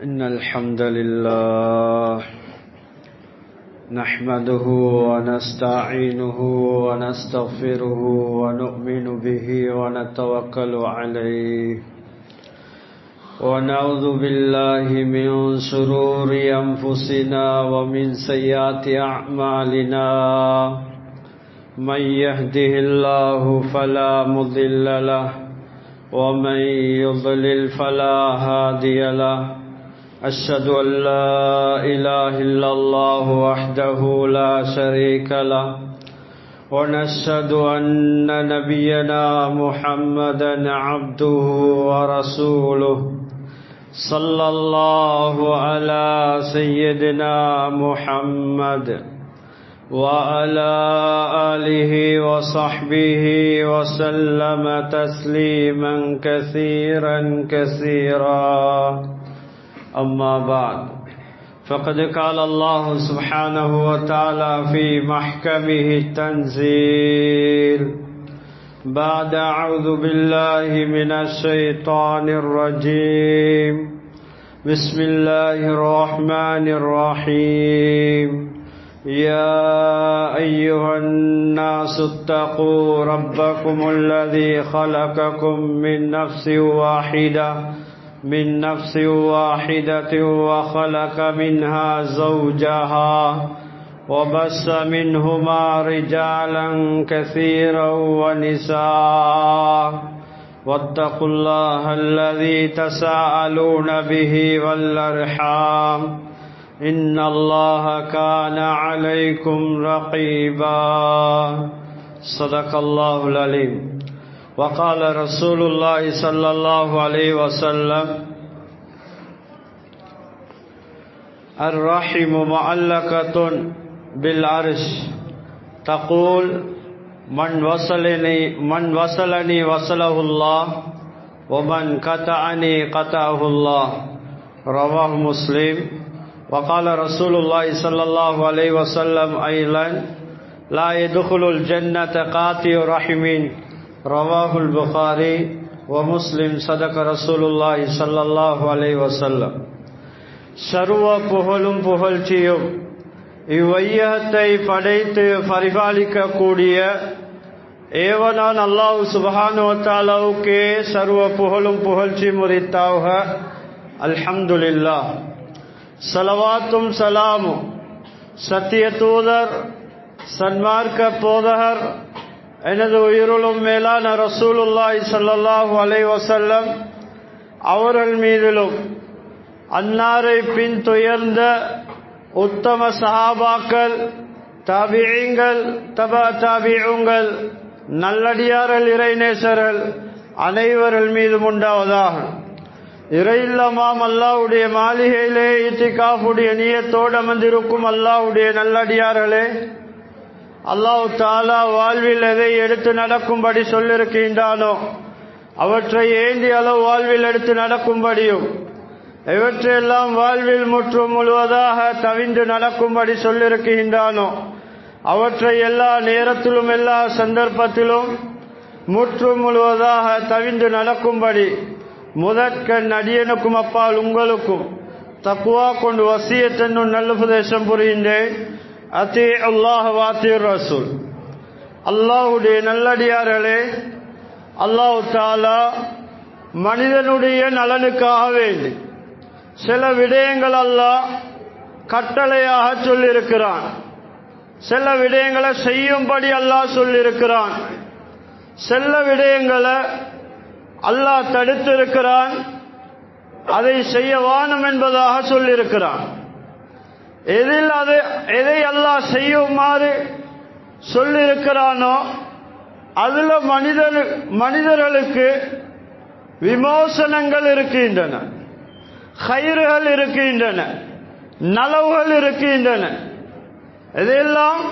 إن الحمد لله نحمده ونستعينه ونستغفره ونؤمن به ونتوكل عليه ونعوذ بالله من شرور أنفسنا ومن سيئات أعمالنا من يهده الله فلا مضل له ومن يضلل فلا هادي له أشهد أن لا إله إلا الله وحده لا شريك له ونشهد أن نبينا محمدا عبده ورسوله صلى الله على سيدنا محمد وعلى آله وصحبه وسلم تسليما كثيرا كثيرا أما بعد فقد قال الله سبحانه وتعالى في محكمه التنزيل بعد أعوذ بالله من الشيطان الرجيم بسم الله الرحمن الرحيم يا أيها الناس اتقوا ربكم الذي خلقكم من نفس واحدة وخلق منها زوجها وبث منهما رجالا كثيرا ونساء واتقوا الله الذي تساءلون به والأرحام إن الله كان عليكم رقيبا صدق الله العليم وقال رسول الله صلى الله عليه وسلم الرحم معلقة بالعرش تقول من وصلني وصله الله ومن قطعني قطعه الله رواه مسلم وقال رسول الله صلى الله عليه وسلم أيضا لا يدخل الجنة قاطع رحم رواه البخاري ومسلم صدق رسول الله صلى الله عليه وسلم சர்வ புகழும் புகழ்ச்சியும் இவ்வையகத்தை படைத்து பரிபாலிக்கக்கூடிய ஏவனான் அல்லாஹ் சுப்ஹானஹு வ தஆலாவுக்கே சர்வ புகழும் புகழ்ச்சி முரித்தாக அல்ஹம்துலில்லாஹ். ஸலவாத்தும் சலாமும் சத்திய தூதர் சன்மார்க்க போதகர் எனது உயிருளும் மேலான ரசூலுல்லாஹி ஸல்லல்லாஹு அலைஹி வஸல்லம் அவர்கள் மீதிலும் அன்னாரை பின் துயர்ந்த உத்தம சஹாபாக்கள் தாபிஈங்கள் தபா தாபிஊங்கள் நல்லடியார்கள் இறைநேசர்கள் அனைவர்கள் மீதும் உண்டாவதாக. இறையில்லமாம் அல்லாஹ்வுடைய மாளிகையிலே இத்திகாஃபுடைய நியத்தோடு அமர்ந்திருக்கும் அல்லாஹ்வுடைய நல்லடியார்களே, அல்லாஹ் தஆலா வாழ்வில் எதை எடுத்து நடக்கும்படி சொல்லிருக்கின்றானோ அவற்றை ஏந்தி அளவு வாழ்வில் எடுத்து நடக்கும்படியும் இவற்றையெல்லாம் வாழ்வில் முற்றும் முழுவதாக தவிந்து நடக்கும்படி சொல்லிருக்கின்றானோ அவற்றை எல்லா நேரத்திலும் எல்லா சந்தர்ப்பத்திலும் முற்றும் முழுவதாக தவிந்து நடக்கும்படி முதற்கண் அடியனுக்கும் அப்பால் உங்களுக்கும் தக்வா கொண்டு வசியத் என்னும் நல்லுபதேசம் புரிகின்றேன். அத்தி அல்லாஹ் வாத்திர் ரசூல். அல்லாஹ்வுடைய நல்லடியார்களே, அல்லாஹ் தஆலா மனிதனுடைய நலனுக்காக வேண்டி சில விடயங்கள் அல்லாஹ் கட்டளையாக சொல்லியிருக்கிறான், சில விடயங்களை செய்யும்படி அல்லாஹ் சொல்லியிருக்கிறான், சில விடயங்களை அல்லாஹ் தடுத்திருக்கிறான், அதை செய்ய வானம் என்பதாக சொல்லியிருக்கிறான். எதை அல்லாஹ் செய்யுமாறு சொல்லியிருக்கிறானோ அதுல மனிதர்களுக்கு விமோசனங்கள் இருக்கின்றன, ஹைர்கள் இருக்கின்றன, நலவுகள் இருக்கின்றன. இதெல்லாம்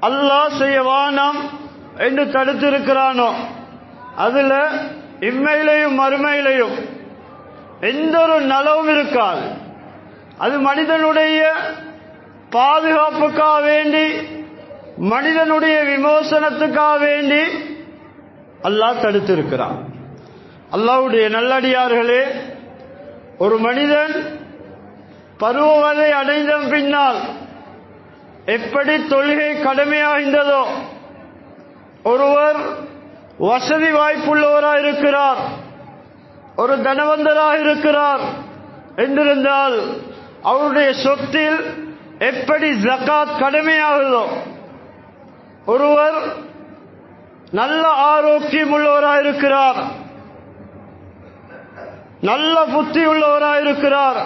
அல்லாஹ் செய்ய வானம் என்று தடுத்திருக்கிறானோ அதுல இம்மையிலையும் மறுமையிலையும் எந்த ஒரு நலவும் இருக்காது. அது மனிதனுடைய பாதுகாப்புக்காக வேண்டி, மனிதனுடைய விமோசனத்துக்காக வேண்டி அல்லாஹ் தடுத்திருக்கிறான். அல்லாஹ்வுடைய நல்லடியார்களே, ஒரு மனிதன் பருவவதை அடைந்த பின்னால் எப்படி தொழுகை கடமையாகின்றதோ, ஒருவர் வசதி வாய்ப்புள்ளவராக இருக்கிறார், ஒரு தனவந்தராக இருக்கிறார் என்றிருந்தால் அவருடைய சொத்தில் எப்படி ஜகாத் கடமையாகுதோ, ஒருவர் நல்ல ஆரோக்கியம் உள்ளவராக இருக்கிறார், நல்ல புத்தி உள்ளவராக இருக்கிறார்,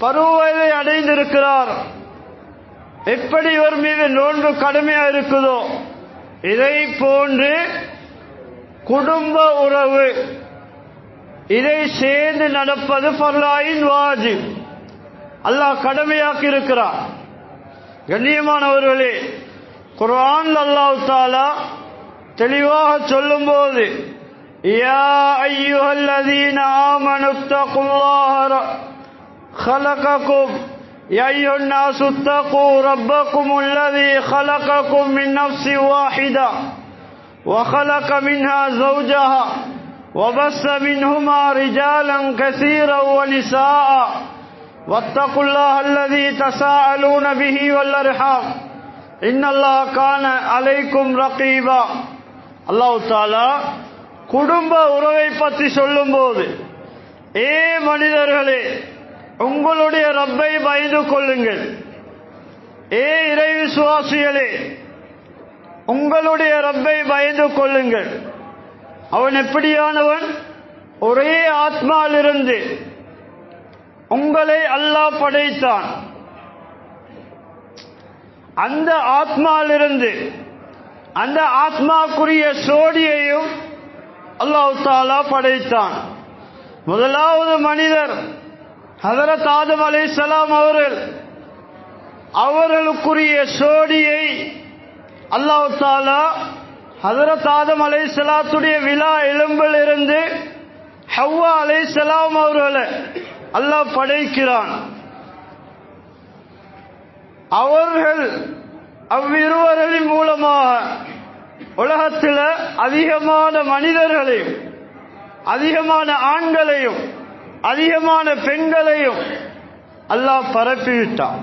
பருவவதை அடைந்திருக்கிறார், எப்படி இவர் மீது நோன்பு கடமையாக இருக்குதோ, இதை போன்று குடும்ப உறவு இதை சேர்ந்து நடப்பது ஃபர்லாயின் வாஜிப், அல்லாஹ் கடமையாக்கி இருக்கிறார். கண்ணியமானவர்களே, குர்ஆன் அல்லாஹ் தஆலா தெளிவாக சொல்லும்போது யா அய்யுஹல்லதீன ஆமனு தகுல்லாஹ خلقكم يا أيها الناس اتقوا ربكم الذي خلقكم من نفس واحدة وخلق منها زوجها وبث منهما رجالا كثيرا ونساء واتقوا الله الذي تساءلون به والأرحام إن الله كان عليكم رقيبا. அல்லாஹ் தஆலா குடும்ப உறவை பற்றி சொல்லும்போது, ஏ மனிதர்களே, உங்களுடைய ரப்பை பயந்து கொள்ளுங்கள், ஏ இறை விசுவாசிகளே, உங்களுடைய ரப்பை பயந்து கொள்ளுங்கள். அவன் எப்படியானவன்? ஒரே ஆத்மாவிலிருந்து உங்களை அல்லாஹ் படைத்தான். அந்த ஆத்மாவிலிருந்து அந்த ஆத்மாக்குரிய சோடியையும் அல்லாஹ் தஆலா படைத்தான். முதலாவது மனிதர் ஹஜரத் ஆதம் அலைஹிஸ்ஸலாம் அவர்களுக்குரிய சோடியை அல்லாஹ் தஆலா ஹஜரத் ஆதம் அலைஹிஸ்ஸலாத்துடைய விலா எலும்பிலிருந்து ஹவ்வா அலைஹிஸ்ஸலாம் அவர்களை அல்லாஹ் படைக்கிறான். அவர்கள் அவ்விருவரின் மூலமாக உலகத்தில் அதிகமான மனிதர்களையும் அதிகமான ஆண்களையும் அதிகமான பெண்களையும் அல்லாஹ் பரப்பிவிட்டான்.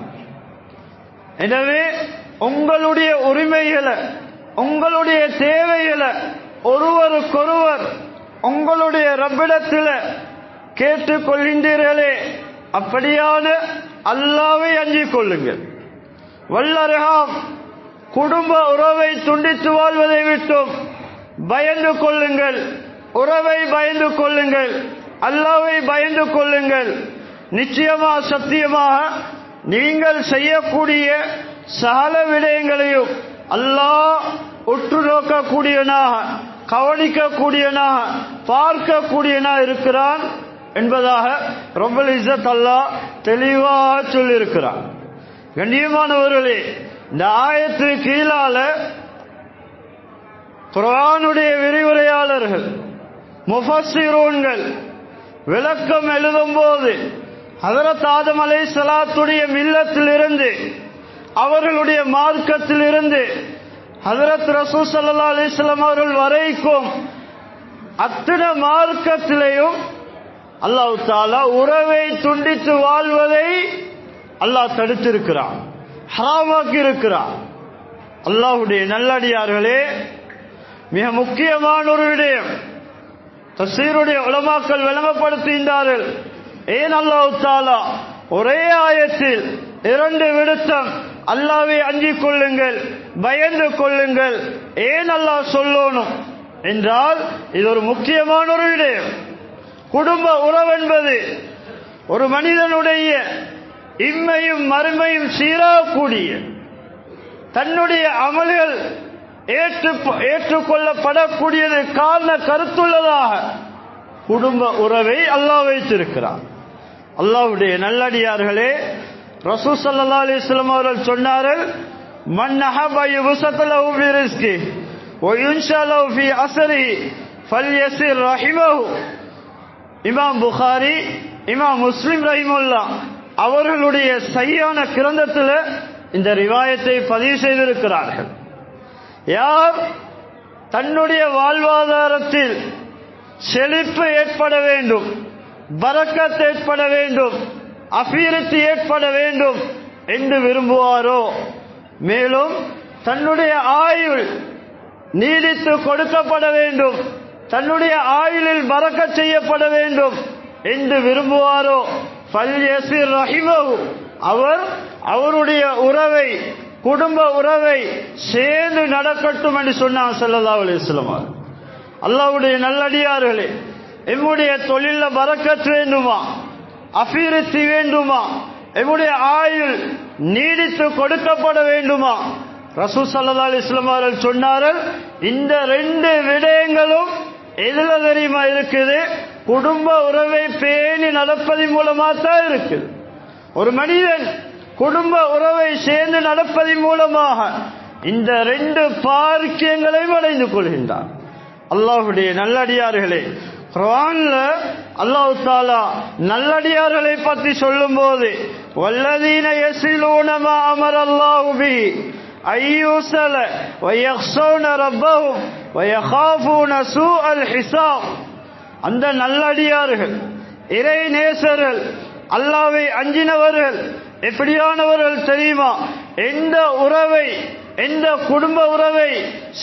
எனவே உங்களுடைய உரிமைகளை, உங்களுடைய தேவைகளை ஒருவருக்கொருவர் உங்களுடைய ரப்பிடத்தில் கேட்டுக்கொள்கின்றீர்களே, அப்படியான அல்லாஹ்வை அஞ்சிக் கொள்ளுங்கள். வல்லர்ஹாம், குடும்ப உறவை துண்டித்து வாழ்வதை விட்டும் பயந்து கொள்ளுங்கள். உறவை பயந்து கொள்ளுங்கள், அல்லாஹ்வை பயந்து கொள்ளுங்கள். நிச்சயமாக சத்தியமாக நீங்கள் செய்யக்கூடிய சகல விடயங்களையும் அல்லாஹ் உற்று நோக்கக்கூடியவனாக, கவனிக்கக்கூடியவனாக, பார்க்கக்கூடியவனாக இருக்கிறான் என்பதாக ரப்பல் இஸ்ஸத் அல்லாஹ் தெளிவாக சொல்லியிருக்கிறான். கண்ணியமானவர்களே, இந்த ஆயத்து கீழால குர்ஆனுடைய விரிவுரையாளர்கள், முஃபஸ்ஸிரூன்கள் விளக்கம் எழுதும் போது ஹஜரத் ஆதம் அலைஹிஸ்ஸலாத்துடைய மில்லத்திலிருந்து, அவர்களுடைய மார்க்கத்திலிருந்து ஹஜரத் ரசூல் ஸல்லல்லாஹு அலைஹி வஸல்லம் அவர்கள் வரைக்கும் அத்தனை மார்க்கத்திலேயும் அல்லாஹ் தஆலா உறவை துண்டித்து வாழ்வதை அல்லாஹ் தடுத்திருக்கிறான், ஹராமாக்கி இருக்கிறான். அல்லாஹ்வுடைய நல்லடியார்களே, மிக முக்கியமான ஒரு விடயம் தஃசீருடைய உலமாக்கள் விளங்கப்படுத்துகின்றார்கள். ஏன் அல்லாஹ் தஆலா ஒரே ஆயத்தில் இரண்டு விடுத்தம் அல்லாஹ்வை அஞ்சிக் கொள்ளுங்கள், பயந்து கொள்ளுங்கள் ஏன் அல்லாஹ் சொல்லணும் என்றால், இது ஒரு முக்கியமான ஒரு விடயம். குடும்ப உறவு என்பது ஒரு மனிதனுடைய இம்மையும் மறுமையும் சீராகக்கூடிய, தன்னுடைய அமல்கள் ஏற்றுக்கொள்ளப்படக்கூடியது காரண கருத்துள்ளதாக குடும்ப உறவை அல்லாஹ் வைத்திருக்கிறார். அல்லாஹ்வுடைய நல்லடியார்களே, ரசூல் ஸல்லல்லாஹு அலைஹி வஸல்லம் அவர்கள் சொன்னார்கள், மன் அஹப்ப யுபஸத லஹு ஃபி ரிஸ்கி வ யுன்ஷா லஹு ஃபி அஸ்ரிஹி ஃபல்யஸிர் ரஹிமஹு. இமாம் புகாரி, இமாம் முஸ்லிம் ரஹிமஹுல்லாஹ் அவர்களுடைய சஹீஹான கிரந்தத்தில் இந்த ரிவாயத்தை பதிவு செய்திருக்கிறார்கள். யார் தன்னுடைய வாழ்வாதாரத்தில் செழிப்பு ஏற்பட வேண்டும், பரக்கத் ஏற்பட வேண்டும், அபிவிருத்தி ஏற்பட வேண்டும் என்று விரும்புவாரோ, மேலும் தன்னுடைய ஆயுள் நீடித்து கொடுக்கப்பட வேண்டும், தன்னுடைய ஆயுளில் பரக்கத் செய்யப்பட வேண்டும் என்று விரும்புவாரோ, ஃபல்யஸிர் ரஹிமஹு, அவர் அவருடைய உறவை, குடும்ப உறவை சேர்ந்து நடக்கட்டும் என்று சொன்னார் ஸல்லல்லாஹு அலைஹி வஸல்லம். அல்லாஹ்வுடைய நல்லடியார்களே, எம்முடைய தொழில பரக்கத் வேண்டுமா, அபிவிருத்தி வேண்டுமா, எம்முடைய ஆயுள் நீடித்து கொடுக்கப்பட வேண்டுமா, ரசூல் ஸல்லல்லாஹு அலைஹி வஸல்லம் அவர்கள் சொன்னார்கள், இந்த ரெண்டு விடயங்களும் எதுல தெரியுமா இருக்குது? குடும்ப உறவை பேணி நடப்பதின் மூலமா தான் இருக்குது. ஒரு மனிதன் குடும்ப உறவை சேர்ந்து நடப்பதின் மூலமாக இந்த ரெண்டு பாக்கியங்களையும் அடைந்து கொள்கின்றான். அல்லாஹ்வுடைய நல்லடியார்களே, குர்ஆன்ல அல்லாஹ் தஆலா நல்லடியார்களை பற்றி சொல்லும்போது, வல்லதீன யஸிலூன மா அமரல்லாஹு பிஹி அய்யுஸல வயக்ஷௌன ரப்பஹும் வயகாஃபூன சூஅல் ஹிசாப், அந்த நல்லடியார்கள், இறை நேசர்கள், அல்லாஹ்வை அஞ்சினவர்கள் எப்படியானவர்கள் தெரியுமா? எந்த உறவை, எந்த குடும்ப உறவை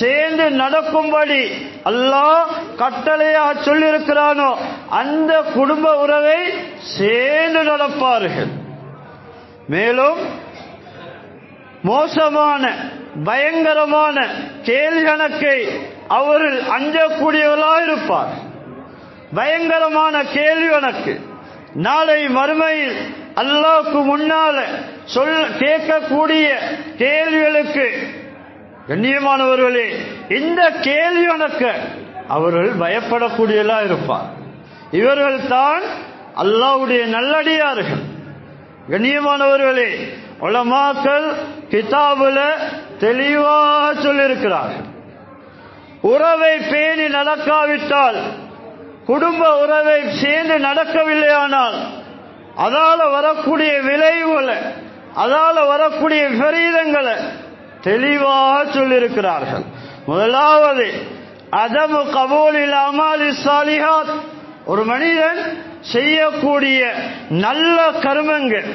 சேர்ந்து நடக்கும்படி அல்லாஹ் கட்டளையாக சொல்லியிருக்கிறானோ அந்த குடும்ப உறவை சேர்ந்து நடப்பார்கள். மேலும் மோசமான பயங்கரமான கேள்வி கணக்கை அவர்கள் அஞ்சக்கூடியவர்களாக இருப்பார். பயங்கரமான கேள்வி கணக்கு நாளை மறுமையில் அல்லாஹ்வுக்கு முன்னால கேட்கக்கூடிய கேள்விகளுக்கு, கண்ணியமானவர்களே, இந்த கேள்வி கணக்க அவர்கள் பயப்படக்கூடியவர்களா இருப்பார். இவர்கள் தான் அல்லாஹ்வுடைய நல்லடியார்கள். கண்ணியமானவர்களே, உலமாக்கள் கிதாபுல தெளிவாக சொல்லியிருக்கிறார்கள், உறவை பேணி நடக்காவிட்டால், குடும்ப உறவை சேர்ந்து நடக்கவில்லையானால் அதால வரக்கூடிய விளைவுகளை, அதால வரக்கூடிய விபரீதங்களை தெளிவாக சொல்லியிருக்கிறார்கள். முதலாவது அதமு கபூலில் அமாலி சாலிஹாத், ஒரு மனிதன் செய்யக்கூடிய நல்ல கர்மங்கள்,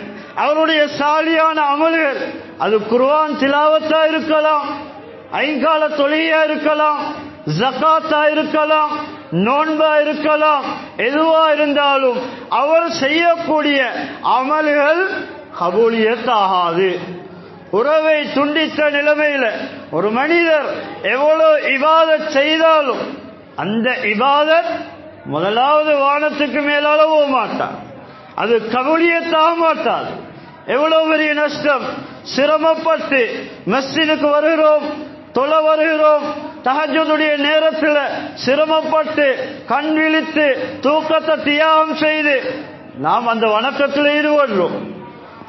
அவருடைய சாலியான அமல்கள், அது குர்ஆன் திலாவத்தா இருக்கலாம், ஐங்கால தொழுகையா இருக்கலாம், ஜகாத்தா இருக்கலாம், நோன்பா இருக்கலாம், எதுவா இருந்தாலும் அவர் செய்யக்கூடிய அமல்கள் கபூலியத் ஆகாது. உறவை துண்டித்த நிலைமையில ஒரு மனிதர் எவ்வளவு இபாதத் செய்தாலும் அந்த இபாதத் முதலாவது வானத்துக்கு மேலால போக மாட்டார், அது கபூலியத்தாக மாட்டாது. எவ்வளவு பெரிய நஷ்டம்! சிரமப்பட்டு மஸ்ஜிதுக்கு வருகிறோம், தொழ வருகிறோம், தஹஜ்ஜுடைய நேரத்தில் சிரமப்பட்டு கண் விழித்து தூக்கத்தை தியாகம் செய்து நாம் அந்த வணக்கத்தில் ஈடுபடுறோம்.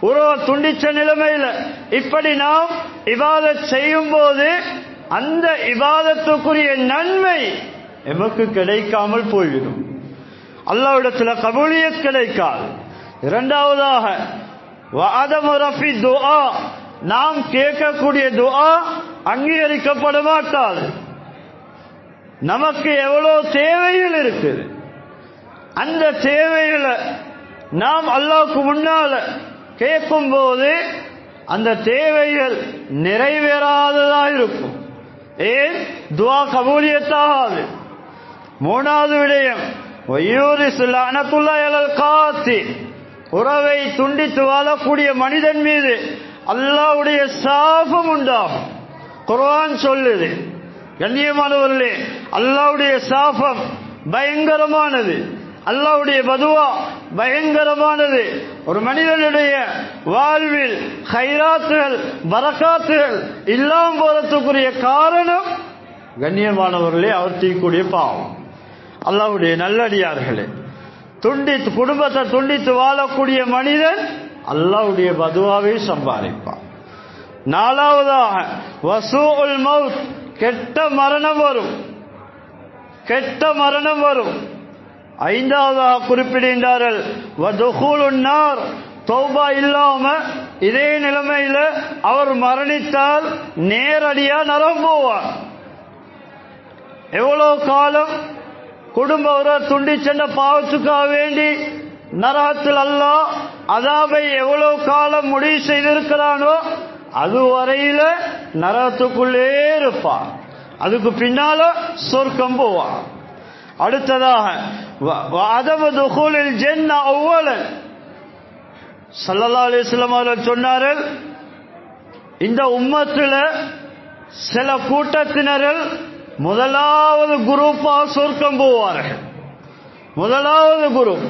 உறவை துண்டிச்ச நிலைமையில இப்படி நாம் இபாதத் செய்யும் போது அந்த இபாதத்துக்குரிய நன்மை எமக்கு கிடைக்காமல் போய்விடும், அல்லாஹ்விடத்தில் கபூலியத் கிடைக்காது. இரண்டாவதாக வஅதமு ரஃபி துஆ, நாம் கேட்கக்கூடிய துஆ அங்கீகரிக்கப்பட மாட்டாது. நமக்கு எவ்வளவு தேவைகள் இருக்குது, அந்த தேவைகளை நாம் அல்லாஹ்வுக்கு முன்னால கேட்கும் போது அந்த தேவைகள் நிறைவேறாததாக இருக்கும். ஏன்? துஆ கபூலியத்தாகாது. மூணாவது விடயம் வயூரிசு லஅனத்துல்லாஹி அலல் காத்தி, உறவை துண்டித்து வாழக்கூடிய மனிதன் மீது அல்லாஹ்வுடைய சாபம் உண்டாகும். குர்ஆன் சொல்லுது. கண்ணியமானவர்களே, அல்லாஹ்வுடைய சாபம் பயங்கரமானது, அல்லாஹ்வுடைய பதுவா பயங்கரமானது. ஒரு மனிதனுடைய வாழ்வில் கைராத்துகள் பரக்காத்துகள் இல்லாமல் போறதுக்குரிய காரணம் கண்ணியமானவர்களே அவர் தீக்கூடிய பாவம். அல்லாஹ்வுடைய நல்லடியார்களே, குடும்பத்தை துண்டித்து வாழக்கூடிய மனிதன் அல்லாஹ்வுடைய பதுவாவை சம்பாதிப்பான். நாலாவதாக வசூஉல் மவுத், கெட்ட மரணம் வரும், கெட்ட மரணம் வரும். ஐந்தாவதாக குறிப்பிடுகின்றார்கள் வதுகூலுன் நார், தௌபா இல்லாம இதே நிலைமையில அவர் மரணித்தால் நேரடியா நரகம் போவார். எவ்வளவு காலம் குடும்ப உறவை துண்டி சென்ற பாவத்துக்காக வேண்டி நரகத்தில் அல்லாஹ் அதாபை எவ்வளவு காலம் முடிவு செய்திருக்கிறானோ அதுவரையில நரகத்துக்குள்ளே இருப்பான். அதுக்கு பின்னால சொர்க்கம் போவான். அடுத்ததாக அதம துகூலில் ஜன்னah அவ்வலன் ஸல்லல்லாஹு அலைஹி வஸல்லம் அவர்கள் சொன்னார்கள், இந்த உம்மத்தில் சில கூட்டத்தினர்கள் முதலாவது குரூப்பாக சொர்க்கம் போவார்கள். முதலாவது குரூப்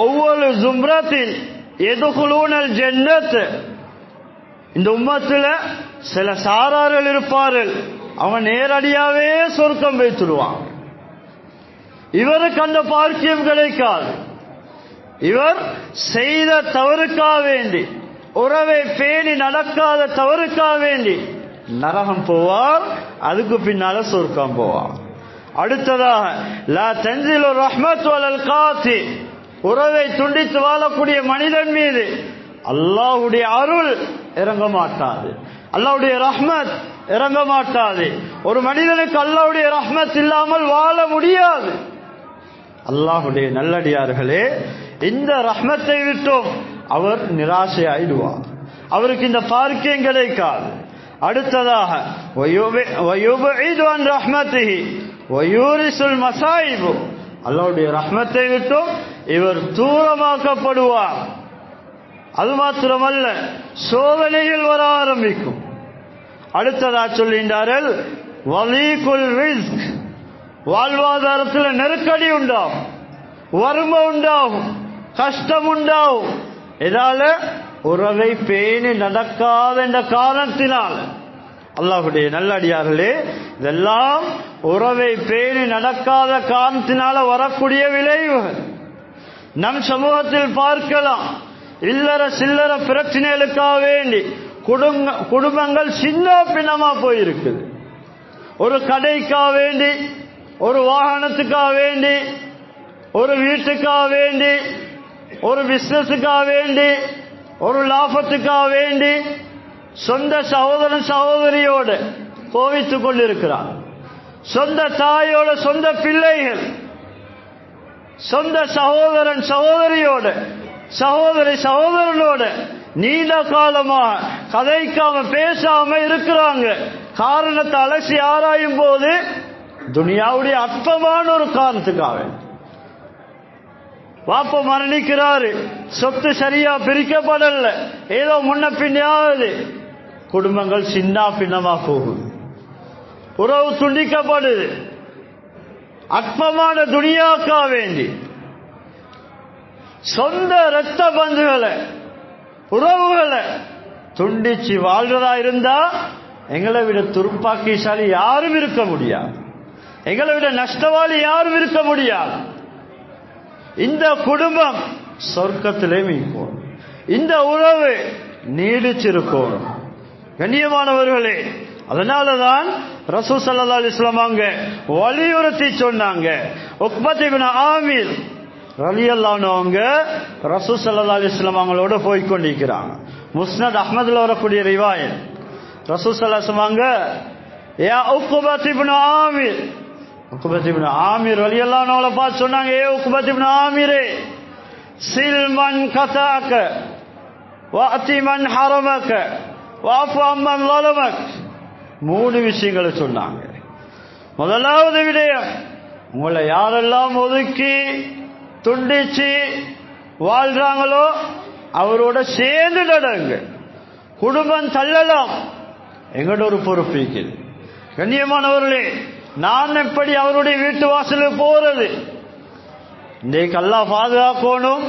ஒவ்வொரு ஜும்ரத்தில் எதுகுலூனல் ஜன்னத். இந்த உம்மத்தில் சில சாரார்கள் இருப்பார்கள், அவங்க நேரடியாவே சொர்க்கம் வைத்துடுவாங்க. இவருக்கு அந்த பாக்கியம் கிடைக்காது. இவர் செய்த தவறுக்காக வேண்டி, உறவை பேணி நடக்காத தவறுக்காக வேண்டி நரகம் போவார். அதுக்கு பின்னால சொர்க்கம் போவார். அடுத்ததாக லா தன்சிலு ரஹ்மத்து அலல் காத்தி, உறவை துண்டித்து வாழக்கூடிய மனிதன் மீது அல்லாஹ்வுடைய அருள் இறங்க மாட்டாது, அல்லாஹ்வுடைய ரஹ்மத் இறங்க மாட்டாது. ஒரு மனிதனுக்கு அல்லாஹ்வுடைய ரஹ்மத் இல்லாமல் வாழ முடியாது. அல்லாஹ்வுடைய நல்லடியார்களே, இந்த ரஹ்மத்தை விட்டும் அவர் நிராசையாயிடுவார். அவருக்கு இந்த பாக்கியம் கிடைக்காது. அடுத்ததாக வயுபஇது அன் ரஹ்மத்திஹி வயூரிசுல் மசாயிபு, அல்லாஹ்வுடைய ரஹ்மத்தை விட்டும் இவர் தூரமாக்கப்படுவார். அது மாத்திரமல்ல, சோதனைகள் வர ஆரம்பிக்கும். அடுத்ததாக சொல்கின்றார்கள் வலீகுல் ரிஸ்க், வாழ்வாதாரத்தில் நெருக்கடி உண்டாகும், வறுமை உண்டாகும், கஷ்டம் உண்டாகும். இதால உறவை பேணி நடக்காத என்ற காரணத்தினால், அல்லாஹ்வுடைய நல்லடியார்களே, இதெல்லாம் உறவை பேணி நடக்காத காரணத்தினால வரக்கூடிய விளைவுகள். நம் சமூகத்தில் பார்க்கலாம், இல்லற சில்லற பிரச்சனைகளுக்காக வேண்டி குடும்பங்கள் சின்ன பின்னமா போயிருக்குது. ஒரு கடைக்காக வேண்டி, ஒரு வாகனத்துக்காக வேண்டி, ஒரு வீட்டுக்காக வேண்டி, ஒரு பிசினஸுக்காக வேண்டி, ஒரு லாபத்துக்காக வேண்டி சொந்த சகோதரன் சகோதரியோடு கோவித்துக் கொண்டிருக்கிறார். சொந்த தாயோட, சொந்த பிள்ளைகள், சொந்த சகோதரன் சகோதரியோடு, சகோதரி சகோதரனோடு நீண்ட காலமாக கதைக்காம பேசாம இருக்கிறாங்க. காரணத்தை அலசி ஆராயும் போது துனியாவுடைய அற்பமான ஒரு காரணத்துக்காக வாப்ப மரணிக்கிறாரு, சொத்து சரியா பிரிக்கப்படல, ஏதோ முன்ன பின்னாவது குடும்பங்கள் சின்ன பின்னமா போகுது, உறவு துண்டிக்கப்படுது. அற்பமான துனியாக்கா வேண்டி சொந்த இரத்த பந்துகளை உறவுகளை துண்டிச்சு வாழ்றதா இருந்தா எங்களை விட துருப்பாக்கிசாலி யாரும் இருக்க முடியாது, எங்களை விட நஷ்டவாளி யாரும் இருக்க முடியாது. இந்த குடும்பம் சொர்க்கத்திலே மீட்கும், இந்த உறவு நீடிச்சிருக்கும். கண்ணியமானவர்களே, அதனாலதான் ரசூல் ஸல்லல்லாஹு அலைஹி வஸல்லம் அங்க வலியுறுத்தி சொன்னாங்க. உக்பத் இப்னு ஆமிர் ரலியல்லாஹு அன்ஹு அவங்க ரசூல் ஸல்லல்லாஹு அலைஹி வஸல்லம் அவங்களோட போய் கொண்டிருக்கிறாங்க. முஸ்னத் அஹ்மதுல வரக்கூடிய ரிவாயத். ரசூல் ஸல்லல்லாஹு அலைஹி வஸல்லம் அங்க யா உக்பத் இப்னு ஆமிர், உக்பத் இப்னு ஆமிர் ரலியல்லாஹு அன்ஹு பார்த்து சொன்னாங்க, ஏ உக்பத் இப்னு ஆமிரே, சில்மன் கதாக்க வஅதி மன் ஹரமக வஅஃபு அம்மன் ஸலமக். மூணு விஷயங்களை சொன்னாங்க. முதலாவது விடயம், உங்களை யாரெல்லாம் ஒதுக்கி துண்டிச்சு வாழ்றாங்களோ அவரோட சேர்ந்து நடங்க. குடும்பம் தள்ளலாம், எங்களோட ஒரு பொறுப்பு இருக்குது. கண்ணியமானவர்களே, நான் எப்படி அவருடைய வீட்டு வாசலுக்கு போறது? இன்றைக்கு அல்லாஹ் பாதுகாக்கணும்.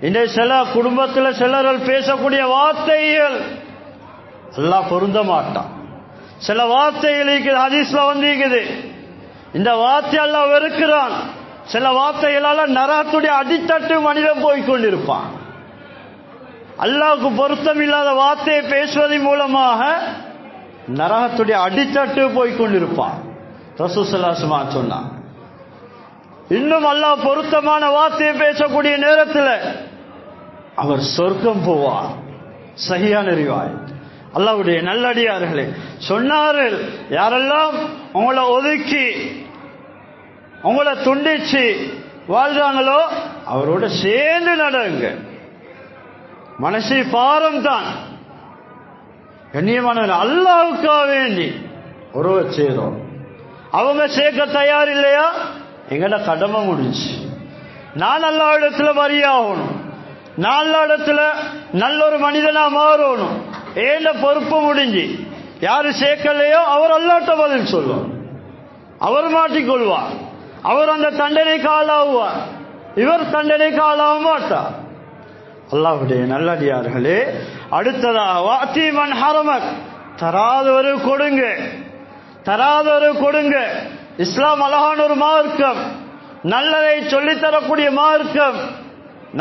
இன்றைக்கு சில குடும்பத்தில் சிலர்கள் பேசக்கூடிய வார்த்தைகள் அல்லாஹ் பொருந்த மாட்டான். சில வார்த்தைகளுக்கு ஹதீஸ்ல வந்திருக்குது, இந்த வார்த்தை அல்லாஹ் வெறுக்கிறான். சில வார்த்தைகளால நரகத்துடைய அடித்தட்டு மனிதன் போய்கொண்டிருப்பான். அல்லாஹ்வுக்கு பொருத்தம் இல்லாத வார்த்தையை பேசுவதன் மூலமாக நரகத்துடைய அடித்தட்டு போய்கொண்டிருப்பான். ரசூல் ஸல்லல்லாஹு அலைஹி வஸல்லம் சொன்னாங்க. இன்னும் அல்லாஹ் பொருத்தமான வார்த்தையை பேசக்கூடிய நேரத்தில் அவர் சொர்க்கம் போவார். சஹீஹான ரிவாயத். அல்லாஹ்வுடைய நல்லடியார்களே சொன்னார்கள், யாரெல்லாம் உங்களை ஒதுக்கி உங்களை துண்டிச்சு வாழ்றாங்களோ அவரோட சேர்ந்து நடங்க. மனசு பாரம் தான். கண்ணியமான அல்லாஹ்வுக்காக வேண்டி ஒருவ சேரும். அவங்க சேர்க்க தயார் இல்லையா, எங்கட கடமை முடிஞ்சு. நான் அல்லாஹ் இடத்துல வரியாகணும், நான் அல்லாஹ் இடத்துல நல்ல ஒரு மனிதனா மாறணும். ஏண்ட பொறுப்பு முடிஞ்சு. யாரு சேர்க்கலையோ அவர் அல்லாஹ்ட்ட பதில் சொல்லுவார். அவர் மாட்டிக்கொள்வார். அவர் அந்த தண்டனைக்கு ஆளாகுவார். இவர் தண்டனைக்கு ஆளாக மாட்டார். அல்லாஹ்வுடைய நல்லடியார்களே, அடுத்ததாக வாத்தி மன் ஹரமக், தராதவரு கொடுங்க, தராதவரு கொடுங்க. இஸ்லாம் அழகான ஒரு மார்க்கம், நல்லதை சொல்லித்தரக்கூடிய மார்க்கம்.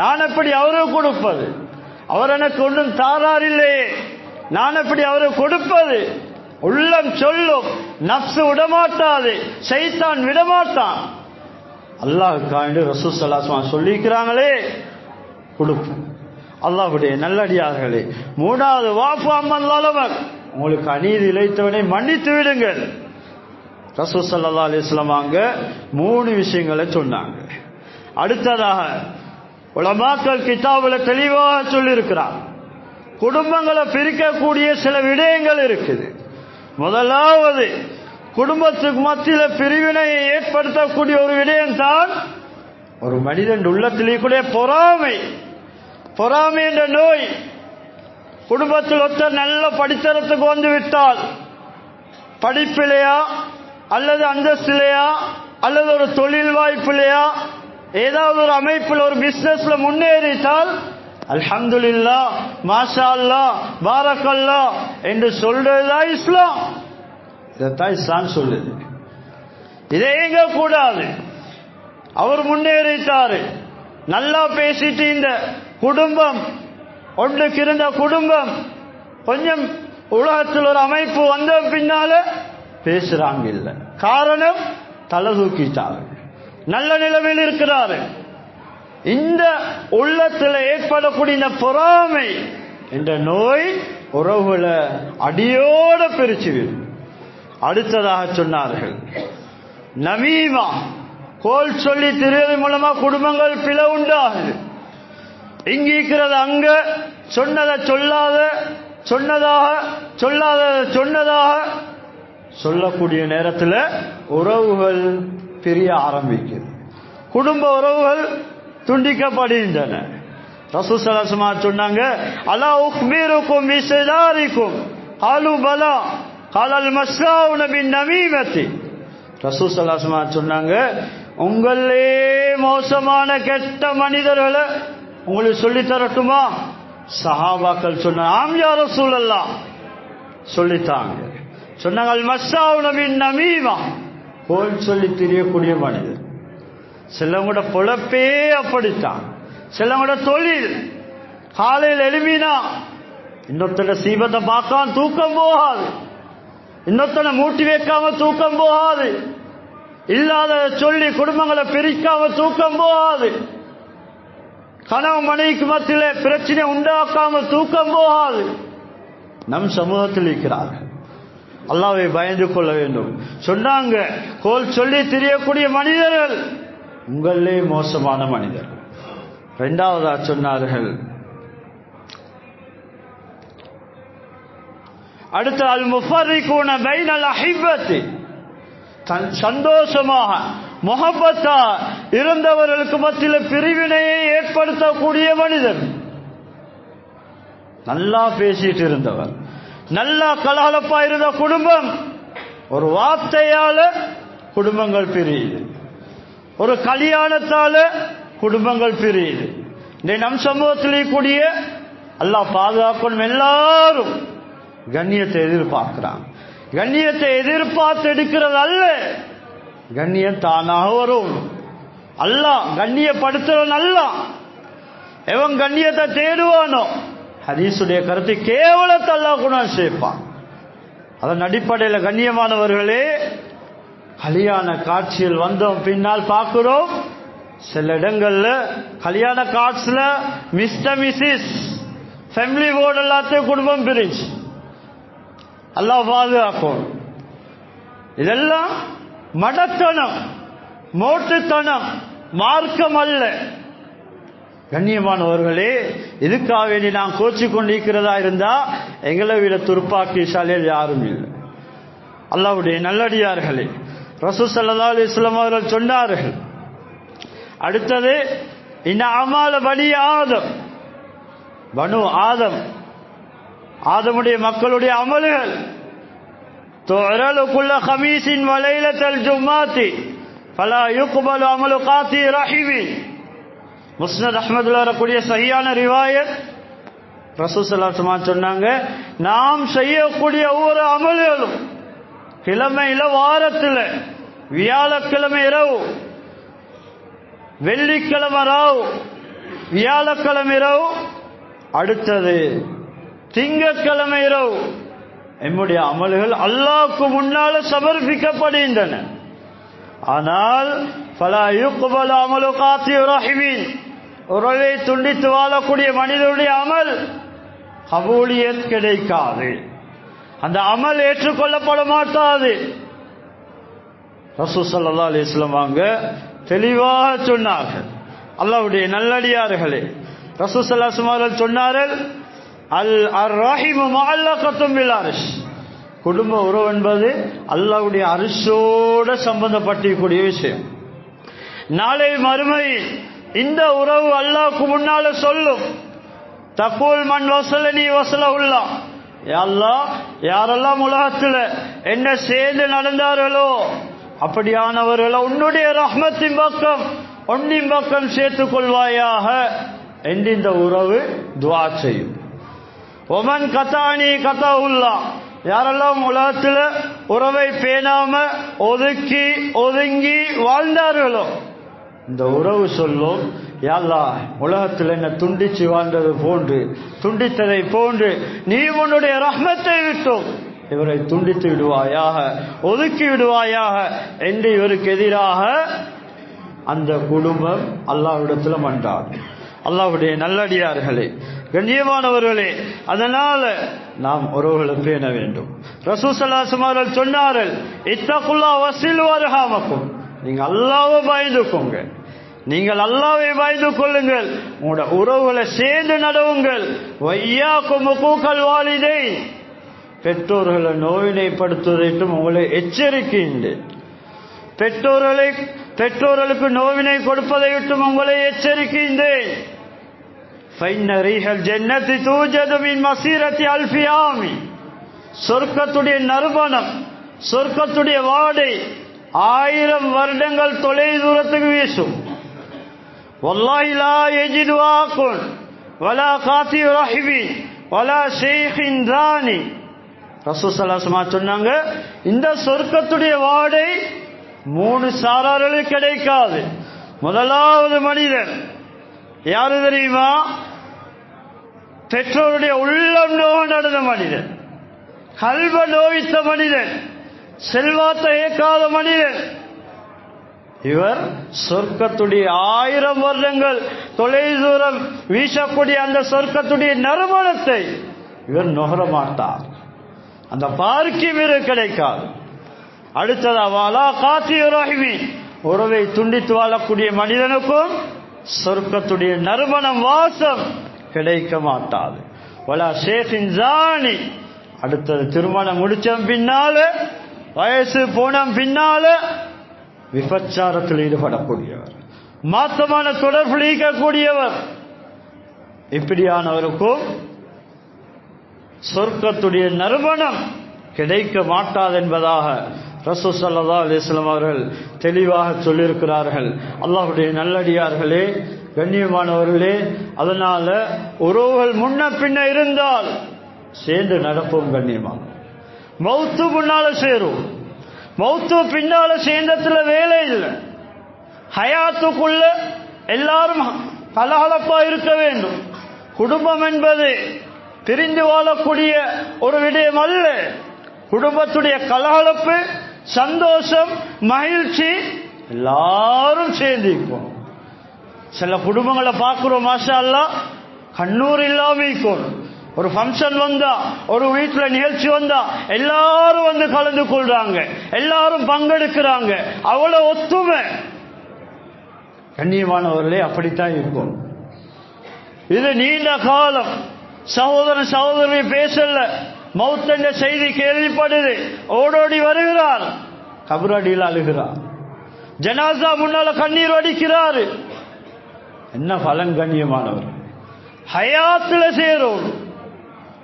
நான் எப்படி அவருக்கு கொடுப்பது? அவர் எனக்கு ஒன்றும் தாரார் இல்லையே, நான் எப்படி அவருக்கு கொடுப்பது? உள்ளம் சொல்லும், நப்சு விடமாட்டாது, ஷைத்தான் விடமாட்டான். அல்லாஹ்வுக்காக ரசூல் ஸல்லல்லாஹு அலைஹி வஸல்லம் சொல்லிக்கிறாங்களே, கொடுப்போம். அல்லாஹ்வுடைய நல்லடியார்களே, மூணாவது வாஃபு அம்மன் ஸலமக், உங்களுக்கு அநீதி இழைத்தவனை மன்னித்து விடுங்கள். ரசூல் ஸல்லல்லாஹு அலைஹி வஸல்லம் அங்க 3 விஷயங்களை சொன்னாங்க. அடுத்ததாக உலமாக்கள் கிதாபுல தெளிவாக சொல்லியிருக்கிறார். குடும்பங்களை பிரிக்கக்கூடிய சில விடயங்கள் இருக்குது. முதலாவது, குடும்பத்துக்கு மத்தியில் பிரிவினையை ஏற்படுத்தக்கூடிய ஒரு விடயம் தான் ஒரு மனிதன் உள்ளத்திலே கூட பொறாமை. பொறாமை என்ற நோய். குடும்பத்தில் ஒருத்தர் நல்ல படித்தரத்துக்கு வந்து விட்டால், படிப்பிலையா அல்லது அந்தஸ்திலையா அல்லது ஒரு தொழில் வாய்ப்பிலையா ஏதாவது ஒரு அமைப்பில் ஒரு பிசினஸ்ல முன்னேறிட்டால் அல்ஹம்துலில்லாஹ், மாஷா அல்லாஹ், பாரக்கல்லாஹ் என்று சொல்றதுதான் இஸ்லாம். இதைத்தான் இஸ்லாம் சொல்லுது. இதை எங்க கூடாது. அவர் முன்னேறிட்டாரு, நல்லா பேசிட்டு இந்த குடும்பம் ஒன்றுக்கு இருந்த குடும்பம் கொஞ்சம் உலகத்தில் ஒரு அமைப்பு வந்த பின்னால பேசுறாங்க இல்ல. காரணம், தலை தூக்கிட்டாரு, நல்ல நிலைமையில் இருக்கிறாரு. இந்த உள்ளத்தில் ஏற்படக்கூடிய இந்த பொறாமை என்ற நோய் உறவுகளை அடியோட பிரிச்சுவிடும். அடுத்ததாக சொன்னார்கள், நமீமா, கோல் சொல்லி திரியது மூலமா குடும்பங்கள் பிளவு உண்டாகுது. இங்க இருக்கிறது அங்க, சொன்னதை சொல்லாத, சொன்னதாக சொல்லாத சொன்னதாக சொல்லக்கூடிய நேரத்தில் உறவுகள் பிரிய ஆரம்பிக்குது. குடும்ப உறவுகள் துண்டிக்கப்படுகின்றன. ரசூல் ஸல்லல்லாஹு அலைஹி வஸல்லம் சொன்னாங்க, அலா உக்பிருக்கும் பிஸிதாரிக்கும் காலு பலா காலல் மஸ்ஸாவுன பின் நமீமத்தி. ரசூல் ஸல்லல்லாஹு அலைஹி வஸல்லம் சொன்னாங்க, உங்களே மோசமான கெட்ட மனிதர்களை உங்களுக்கு சொல்லி தரட்டுமா? சஹாபாக்கள் சொன்னாங்க, ஆம் யா ரசூலல்லாஹ், சொல்லித்தாங்க. சொன்னாங்க, அல் மஸ்ஸாவுன பின் நமீமா, கோல் சொல்லி தெரியக்கூடிய மனிதர். சிலவங்களோட பொழப்பே அப்படித்தான். சிலவங்களோட தொழில், காலையில் எழுப்பினா இன்னொருத்தர சீபத்தை பார்க்காம தூக்கம் போகாது, இன்னொருத்தனை மூட்டி வைக்காம தூக்கம் போகாது, இல்லாத சொல்லி குடும்பங்களை பிரிக்காம தூக்கம் போகாது, கணவன் மனைவிக்கு மத்தியில் பிரச்சனை உண்டாக்காம தூக்கம் போகாது. நம் சமூகத்தில் இருக்கிறார்கள். அல்லாஹ்வை பயந்து கொள்ள வேண்டும். சொன்னாங்க, கோல் சொல்லி தெரியக்கூடிய மனிதர்கள் உங்களே மோசமான மனிதர்கள். இரண்டாவதா சொன்னார்கள், அடுத்த அல் முஃபர்ரிகூன பைனல் அஹிப்பத்தி, சந்தோஷமாக முஹப்பத்தா இருந்தவர்களுக்கு மத்தியில் பிரிவினையை ஏற்படுத்தக்கூடிய மனிதர். நல்லா பேசிட்டு இருந்தவர், நல்லா கலகலப்பா இருந்த குடும்பம் ஒரு வார்த்தையால குடும்பங்கள் பிரியுது, ஒரு கல்யாணத்தால குடும்பங்கள் பிரியுது. நம் சமூகத்திலே கூடிய அல்லாஹ் பாதுகாக்கணும். எல்லாரும் கண்ணியத்தை எதிர்பார்க்கிறாங்க. கண்ணியத்தை எதிர்பார்த்து எடுக்கிறது அல்ல, கண்ணியம் தானாக வரும். அல்லாஹ் கண்ணியப்படுத்துறவன் அல்லாஹ். எவன் கண்ணியத்தை தேடுவானோ ஹதீஸுடைய கருத்து கேவலத்தை அல்லாஹ் குணம் சேர்ப்பான். அதன் அடிப்படையில் கண்ணியமானவர்களே, கல்யாண காட்சியில் வந்தோம் பின்னால் பார்க்கிறோம், சில இடங்கள்ல கல்யாண காட்சியில மிஸ்டர் மிஸ்ஸஸ் ஃபேமிலி போர்டு எல்லாத்தையும் குடும்பம் பிரிச்சு. அல்லாஹ் பாதுகாக்கும். இதெல்லாம் மடத்தனம், மோட்டுத்தனம், மார்க்கம் அல்ல. கண்ணியமானவர்களே, இதுக்காக வேண்டி நான் கோச்சி கொண்டிருக்கிறதா இருந்தா எங்களை விட துர்ப்பாக்கிசாலியில் யாரும் இல்லை. அல்லாஹ்வுடைய நல்லடியார்களே, ரசூல் ஸல்லல்லாஹு அலைஹி வஸல்லம் அவர்கள் சொன்னார்கள், அடுத்தது இன்ன அமால பனி ஆதம், பனு ஆதம், ஆதமுடைய மக்களுடைய அமல்கள் துஅரலு குல்ல ஹமீஸின் வ லைலத்தல் ஜும்ஆத்தி ஃபலா யுக்பலு அமலு காத்தி ரஹிமி. முஸ்னத் அஹ்மதுல வரக்கூடிய சஹீஹான ரிவாயத், ரசூல் ஸல்லல்லாஹு அலைஹி வஸல்லம் சொன்னாங்க, நாம் செய்யக்கூடிய ஒவ்வொரு அமல்களும் கிழமையில, வாரத்தில், வியாழக்கிழமை இரவு, வெள்ளிக்கிழமை ராவு, வியாழக்கிழமை இரவு, அடுத்தது திங்கட்கிழமை இரவு, நம்முடைய அமல்கள் அல்லாஹ்வுக்கு முன்னால சமர்ப்பிக்கப்படுகின்றன. ஆனால் ஃபலா யுக்பலு அமலு காத்தி ரஹிமின், உறவை துண்டித்து வாழக்கூடிய மனிதனுடைய அமல் கபூலியத் கிடைக்காது, அந்த அமல் ஏற்றுக்கொள்ளப்பட மாட்டாது. ரசூல் ஸல்லல்லாஹு அலைஹி வஸல்லம் வாங்க தெளிவாக சொன்னார்கள். அல்லாஹ்வுடைய நல்லடியார்களே, ரசூல் ஸல்லல்லாஹு அலைஹி வஸல்லம் சொன்னார்கள், அர் ரஹீமு முஅல்லகத்தும் பில் அர்ஷ், குடும்ப உறவு என்பது அல்லாஹ்வுடைய அரிசோட சம்பந்தப்பட்டிருக்கூடிய விஷயம். நாளை மறுமை இந்த உறவு அல்லாஹ்வுக்கு முன்னால சொல்லும், தக்கூல் மன் வஸலனி வஸலஹுல்லா, யா அல்லாஹ், யாரெல்லாம் உலகத்தில் என்ன சேர்ந்து நடந்தார்களோ அப்படியானவர்களை உன்னுடைய ரஹ்மத்தின் பக்கம், உன்னின் பக்கம் சேர்த்துக் கொள்வாயாக என்று இந்த உறவு துஆ செய்யும். ஒமன் கதானி கதாவுல்லா, யாரெல்லாம் உலகத்தில் உறவை பேணாம ஒதுக்கி ஒதுங்கி வாழ்ந்தார்களோ இந்த உறவு சொல்லும், யா அல்லாஹ், உலகத்தில் என்ன துண்டிச்சு வாழ்ந்தது போன்று, துண்டித்ததை போன்று நீ உன்னுடைய ரஹ்மத்தை விட்டோம் இவரை துண்டித்து விடுவாயாக, ஒதுக்கி விடுவாயாக என்று இவருக்கு எதிராக அந்த குடும்பம் அல்லாஹ்விடத்தில் மன்றாடும். அல்லாஹ்வுடைய நல்லடியார்களே, கண்ணியமானவர்களே, அதனால நாம் உறவுகளை பேண வேண்டும். ரசூல் ஸல்லல்லாஹு அலைஹி வஸல்லம் சொன்னார்கள், இத்தகுல்லாஹ் வஸிலு அர்ஹாமக்கும், நீங்க அல்லாஹ்வை பயந்துக்கோங்க, நீங்கள் அல்லாஹ்வை பயந்து கொள்ளுங்கள், உங்களோட உறவுகளை சேர்ந்து நடவுங்கள். வையாக்கும் உக்கூக்கல் வாலிதைன், பெற்றோர்களை நோவினைப்படுத்துவதையும் உங்களை எச்சரிக்கின்றேன். பெற்றோர்களுக்கு நோவினை கொடுப்பதை விட்டும் உங்களை எச்சரிக்கின்றேன். ஃபைன்ன ரீஹல் ஜன்னத்தி தூஜது மின் மஸீரத்தி அல்ஃபி ஆமி, சொர்க்கத்துடைய நறுமணம், சொர்க்கத்துடைய வாடை 1000 வருடங்கள் தொலை தூரத்துக்கு வீசும். வல்லாஹி லா யஜிது ஆகுன் வலா காத்தி ரஹிபி வலா ஷைഖின் தானி. ரசூல் ஸல்லல்லாஹு அலைஹி வஸல்லம் சொன்னாங்க, இந்த சொர்க்கத்துடைய வாடை 3 சாரார்களுக்கு கிடைக்காது. முதலாவது மனிதன் யாரு தெரியுமா? பெற்றோருடைய உள்ளம் நோக நடந்த மனிதன், கல்வ நோவித்த மனிதன், செல்வாத்தை ஏற்காத மனிதன். இவர் சொர்க்கத்துடைய 1000 வருடங்கள் தொலை தூரம் வீசக்கூடிய அந்த சொர்க்கத்துடைய நறுமணத்தை இவர் நுகர மாட்டார், அந்த பார்க்கியம் இவர் கிடைக்காது. அடுத்ததாவாலா காத்தி ரஹிமி, உறவை துண்டித்து வாழக்கூடிய மனிதனுக்கும் சொர்க்கத்துடைய நறுமணம், வாசம் கிடைக்க மாட்டாது. வலா ஷேഖின் ஜானி, அடுத்தது திருமணம் முடிச்ச பின்னால, வயசு போன பின்னால விபச்சாரத்தில் ஈடுபடக்கூடியவர், மாத்தமான தொடர்பில் ஈர்க்கக்கூடியவர், இப்படியானவருக்கும் சொர்க்கத்துடைய நறுமணம் கிடைக்க மாட்டாது என்பதாக ரசூல் ஸல்லல்லாஹு அலைஹி வஸல்லம் அவர்கள் தெளிவாக சொல்லியிருக்கிறார்கள். அல்லாஹ்வுடைய நல்லடியார்களே, கண்ணியமானவர்களே, அதனால உறவுகள் முன்ன பின்ன இருந்தால் சேர்ந்து நடப்போம். கண்ணியமான மௌத்து முன்னால சேரும், மௌத்து பின்னால சேர்ந்ததுல வேலை இல்லை. ஹயாத்துக்குள்ள எல்லாரும் கலகலப்பா இருக்க வேண்டும். குடும்பம் என்பது பிரிந்து வாழக்கூடிய ஒரு விடயம் அல்ல. குடும்பத்துடைய கலகலப்பு, சந்தோஷம், மகிழ்ச்சி எல்லாரும் சேர்ந்திருக்கும். சில குடும்பங்களை பார்க்கிறோம், மாஷா அல்லாஹ், கண்ணூர் இல்லாம இருக்கும். ஒரு ஃபங்க்ஷன் வந்தா, ஒரு வீட்டுல நிகழ்ச்சி வந்தா எல்லாரும் வந்து கலந்து கொள்றாங்க, எல்லாரும் பங்கெடுக்கிறாங்க, அவ்வளவு ஒத்துமை. கண்ணியமானவர்களே, அப்படித்தான் இருக்கும். இது நீண்ட காலம். சகோதரன் சகோதரி பேசல, மௌத் என்ற செய்தி கேள்விப்படுது, ஓடோடி வருகிறார், கபரடியில் அழுகிறார், ஜனாசா முன்னால கண்ணீர் வடிக்கிறாரு. என்ன பலன் கண்ணியமானவர்? ஹயாத்துல சேரும்,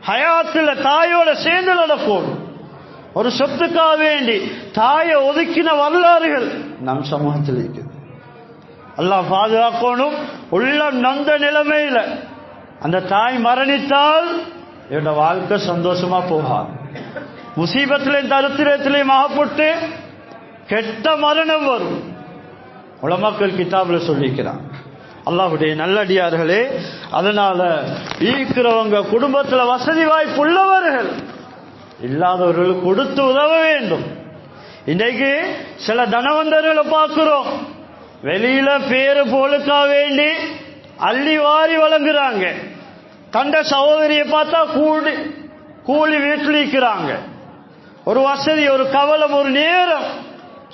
ஹயாத்துல தாயோட சேர்ந்து நடக்கும். ஒரு சொத்துக்காக வேண்டி தாயை ஒதுக்கின வரலாறுகள் நம் சமூகத்தில் இருக்குது. அல்லாஹ் பாதுகாக்கணும். உள்ளம் நொந்த நிலைமையில அந்த தாய் மரணித்தால் என்னோட வாழ்க்கை சந்தோஷமா போகாது. முசீபத்திலையும் தரித்திரத்திலையும் ஆகப்பட்டு கெட்ட மரணம் வரும். உலமாக்கள் கிதாபுல சொல்லிக்கிறான். அல்லாஹ்வுடைய நல்லடியார்களே, அதனால ஈக்கிறவங்க குடும்பத்துல வசதி வாய்ப்பு உள்ளவர்கள் இல்லாதவர்களுக்கு கொடுத்து உதவ வேண்டும். இன்றைக்கு சில தனவந்தர்களை பார்க்கிறோம், வெளியில பேரு போலுக்கா வேண்டி அள்ளி வாரி வழங்குறாங்க. தண்ட சகோதரியை பார்த்தா கூலி வீட்டில் இருக்கிறாங்க. ஒரு வசதி, ஒரு கவலம், ஒரு நேரம்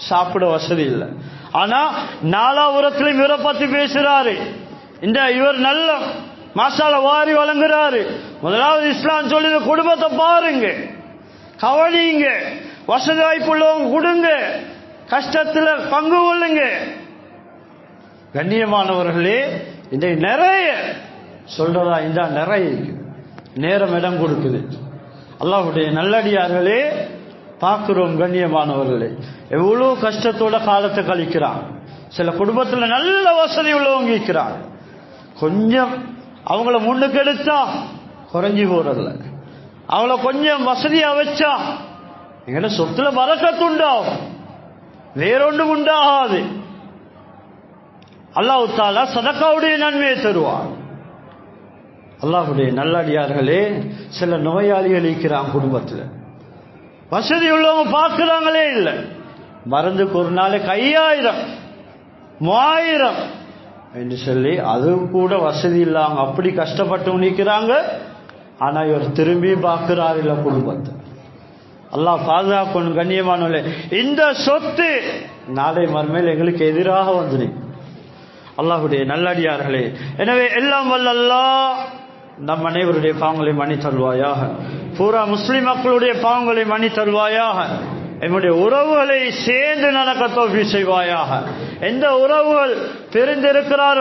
சாப்பிட வசதி இல்லை. ஆனா நாலாபுரத்திலும் இவரை பத்தி பேசுறாரு. இந்த இவர் நல்ல மசாலா வாரி வழங்குறாரு. முதலாவது இஸ்லாம் சொல்லி குடும்பத்தை பாருங்க, கவனிங்க, வசதி வாய்ப்பு உள்ளவங்க கொடுங்க, கஷ்டத்துல பங்கு கொள்ளுங்க. கண்ணியமானவர்களே, இந்த நிறைய சொல்றதா இந்த நிறைய நேரம் இடம் கொடுக்குது. அல்லாஹ்வுடைய நல்லடியார்களே பார்க்கிறோம். கண்ணியமானவர்களே, எவ்வளவு கஷ்டத்தோட காலத்தை கழிக்கிறான். சில குடும்பத்துல நல்ல வசதி உள்ளவங்க இருக்கிறாங்க, கொஞ்சம் அவங்கள முன்னுக்கு எடுத்தா குறைஞ்சி போறதில்ல, அவங்கள கொஞ்சம் வசதியா வச்சா எங்கட சொத்துல பரக்கத்துண்டாகும், வேறொன்றும் உண்டாகாது. அல்லாஹ் தஆலா சதகாவுடைய நன்மையை தருவார். அல்லாஹ்வுடைய நல்லடியார்களே, சில நோயாளிகள் இருக்கிறாங்க குடும்பத்தில், வசதி உள்ளவங்க பார்க்கிறாங்களே இல்லை, மருந்துக்கு ஒரு நாளைக்கு 5000 3000 என்று சொல்லி அது கூட வசதி இல்லாம அப்படி கஷ்டப்பட்டு நிற்கிறாங்க. ஆனா இவர் திரும்பி பார்க்கிறார் இல்ல குடும்பத்தை. அல்லாஹ் பாதுகாக்கணும். கண்ணியமானவர்களே, இந்த சொத்து நாளை மறுமையில் எங்களுக்கு எதிராக வந்து அல்லாஹ்வுடைய நல்லடியார்களே, எனவே எல்லாம் வல்ல அல்லாஹ் நம் அனைவருடைய பாவங்களை மன்னித்தருள்வாயாக, பூரா முஸ்லிம் மக்களுடைய பாவங்களை மன்னித்தருள்வாயாக, எம்முடைய உறவுகளை சேர்ந்து நடக்க தௌஃபீக் செய்வாயாக. எந்த உறவுகள் பிரிந்திருக்கிறார்கள்